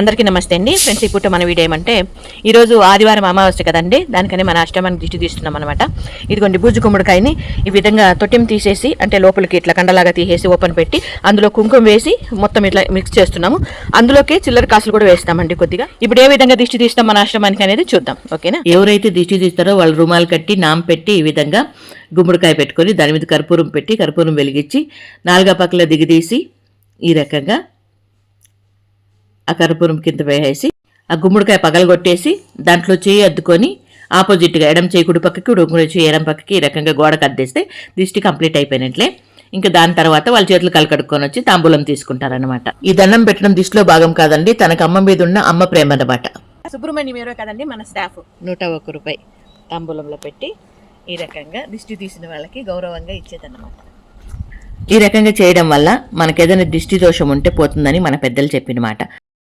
అందరికీ నమస్తే అండి ఫ్రెండ్స్. ఈ పూట మన వీడియో ఏమంటే ఈరోజు ఆదివారం అమావాస్య కదండి, దానికని మన అష్టమానికి దిష్టి తీస్తున్నాం అనమాట. ఇదిగోండి బూజు గుమ్మడికాయని ఈ విధంగా తొట్టిం తీసేసి అంటే లోపలికి ఇట్లా కండలాగా తీసేసి ఓపెన్ పెట్టి అందులో కుంకుమ వేసి మొత్తం ఇట్లా మిక్స్ చేస్తున్నాము. అందులోకి చిల్లర కాసులు కూడా వేస్తామండి కొద్దిగా. ఇప్పుడు ఏ విధంగా దిష్టి తీస్తాం మన అష్టమానికి అనేది చూద్దాం, ఓకేనా. ఎవరైతే దిష్టి తీస్తారో వాళ్ళు రుమాలు కట్టి నామ పెట్టి ఈ విధంగా గుమ్మడికాయ పెట్టుకొని దాని మీద కర్పూరం పెట్టి కర్పూరం వెలిగించి నాలుగా పక్కల దిగదీసి ఈ రకంగా ఆ కర్పూరం కింద వేసేసి ఆ గుమ్మడికాయ పగలగొట్టేసి దాంట్లో చేయి అద్దుకొని ఆపోజిట్గా ఎడం చేయి కుడి పక్కకి కుడి చేయి ఎడం పక్కకి ఈ రకంగా గోడకు అద్దేస్తే దిష్టి కంప్లీట్ అయిపోయినట్లే. ఇంకా దాని తర్వాత వాళ్ళ చేతులు కలుకడుక్కొని వచ్చి తాంబూలం తీసుకుంటారనమాట. ఈ దండం పెట్టడం దిష్టిలో భాగం కాదండి, తనకు అమ్మ మీద ఉన్న అమ్మ ప్రేమ అన్నమాట. సుబ్రహ్మణ్యం ఎవరో కదండి మన స్టాఫ్ 101 రూపాయి తాంబూలంలో పెట్టి ఈ రకంగా దిష్టి తీసిన వాళ్ళకి గౌరవంగా ఇచ్చేదన్నమాట. ఈ రకంగా చేయడం వల్ల మనకేదైనా దిష్టి దోషం ఉంటే పోతుందని మన పెద్దలు చెప్పిన మాట.